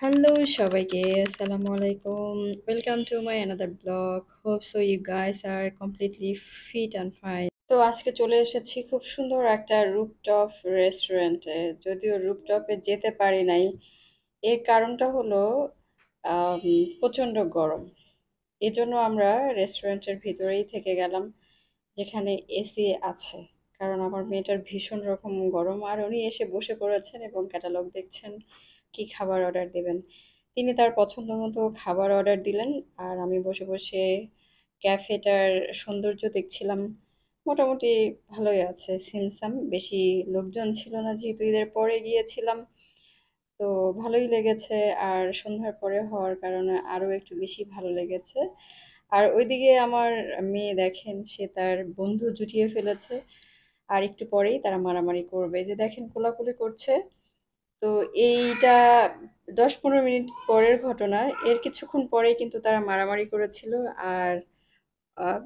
Hello সবাইকে আসসালামু আলাইকুম welcome to my another blog hope so you guys are completely fit and fine. তো আজকে চলে এসেছি খুব সুন্দর একটা রুপটপ রেস্টুরেন্টে, যদিও রুপটপে যেতে পারি নাই। এর কারণটা হলো আম, প্রচণ্ড গরম। এজন্য আমরা রেস্টুরেন্টের ভিতরেই থেকে গেলাম, যেখানে এসি আছে। কারণ আমার মেয়েটার ভীষণ রকম গরম, আর উনি এসে বসে পড়েছেন এবং ক্যাটালগ দেখছেন কি খাবার অর্ডার দেবেন। তিনি তার পছন্দ মতো খাবার অর্ডার দিলেন, আর আমি বসে বসে ক্যাফেটার সৌন্দর্য দেখছিলাম। মোটামুটি ভালোই আছে, সিমসাম, বেশি লোকজন ছিল না যেহেতু ঈদের পরে গিয়েছিলাম। তো ভালোই লেগেছে, আর সন্ধ্যার পরে হওয়ার কারণে আরো একটু বেশি ভালো লেগেছে। আর ওইদিকে আমার মেয়ে দেখেন, সে তার বন্ধু জুটিয়ে ফেলেছে, আর একটু পরেই তারা মারামারি করবে। এই যে দেখেন কোলাকুলি করছে। তো এইটা 10-15 মিনিট পরের ঘটনা। এর কিছুক্ষণ পরেই কিন্তু তারা মারামারি করেছিল। আর আহ,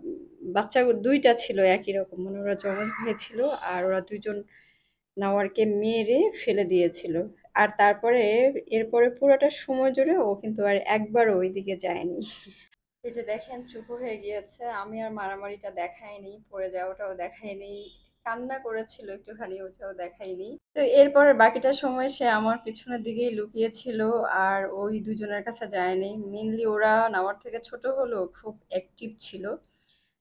বাচ্চা দুইটা ছিল একই রকম, মানে ওরা যমজ ভাই ছিল। আর ওরা দুইজন নাওয়ারকে মেরে ফেলে দিয়েছিল। আর তারপরে এরপরে পুরোটা সময় জুড়ে ও কিন্তু আর একবারও ওইদিকে যায়নি। এই যে দেখেন চুপ হয়ে গিয়েছে, আমি আর মারামারিটা দেখাইনি, পড়ে যাওয়াটাও দেখাইনি, কান্না করেছিল একটুখানি, ওটাও দেখাইনি। তো এরপরে বাকিটা সময় সে আমার পিছনের দিকেই লুকিয়ে ছিল, আর ওই দুজনের কাছে যায়নি। মেনলি ওরা নাওয়ার থেকে ছোট হলেও খুব অ্যাক্টিভ ছিল।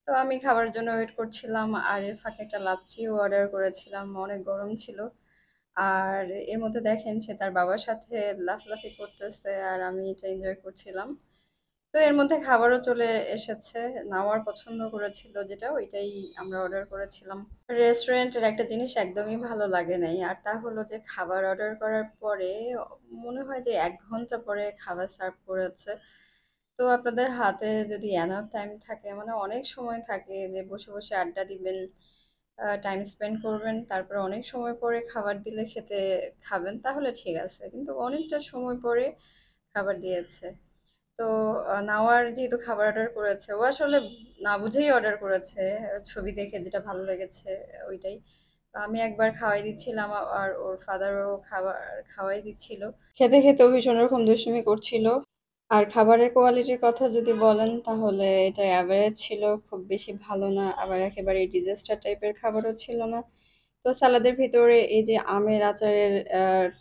তো আমি খাবার জন্য ওয়েট করছিলাম, আর এর ফাঁকে একটা লাচ্ছিও অর্ডার করেছিলাম, অনেক গরম ছিল। আর এর মধ্যে দেখেন সে তার বাবার সাথে লাফালাফি করতেছে, আর আমি এটা এনজয় করছিলাম। তো এর মধ্যে খাবারও চলে এসেছে। নাওয়ার পছন্দ করেছিল যেটা, ওইটাই আমরা অর্ডার করেছিলাম। রেস্টুরেন্টের একটা জিনিস একদমই ভালো লাগে নাই, আর তা হলো যে খাবার অর্ডার করার পরে মনে হয় যে 1 ঘন্টা পরে খাবার সার্ভ করেছে। তো আপনাদের হাতে যদি এনাফ টাইম থাকে, মানে অনেক সময় থাকে যে বসে বসে আড্ডা দিবেন, টাইম স্পেন্ড করবেন, তারপরে অনেক সময় পরে খাবার দিলে খেতে খাবেন, তাহলে ঠিক আছে, কিন্তু অনেকটা সময় পরে খাবার দিয়েছে। তো নাওয়ার যেহেতু খাবার অর্ডার করেছে, ও আসলে না বুঝেই অর্ডার করেছে, ছবি দেখে যেটা ভালো লেগেছে ওইটাই। তো আমি একবার খাওয়াই দিচ্ছিলাম, আর ওর ফাদারও খাবার খাওয়াই দিচ্ছিল। খেতে খেতেও ভীষণ রকম দুষ্টুমি করছিল। আর খাবারের কোয়ালিটির কথা যদি বলেন, তাহলে এটা অ্যাভারেজ ছিল, খুব বেশি ভালো না, আবার একেবারে ডিজাস্টার টাইপের খাবারও ছিল না। তো সালাদের ভিতরে এই যে আমের আচারের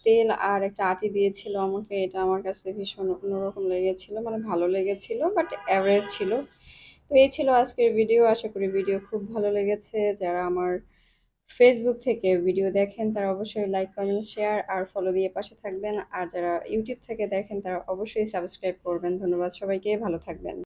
তেল আর একটা আটি দিয়েছিল আমাকে, এটা আমার কাছে ভীষণ অন্যরকম লেগেছিল, মানে ভালো লেগেছিল বাট অ্যাভারেজ ছিল। তো এই ছিল আজকের ভিডিও, আশা করি ভিডিও খুব ভালো লেগেছে। যারা আমার ফেসবুক থেকে ভিডিও দেখেন তারা অবশ্যই লাইক কমেন্ট শেয়ার আর ফলো দিয়ে পাশে থাকবেন, আর যারা ইউটিউব থেকে দেখেন তারা অবশ্যই সাবস্ক্রাইব করবেন। ধন্যবাদ সবাইকে, ভালো থাকবেন।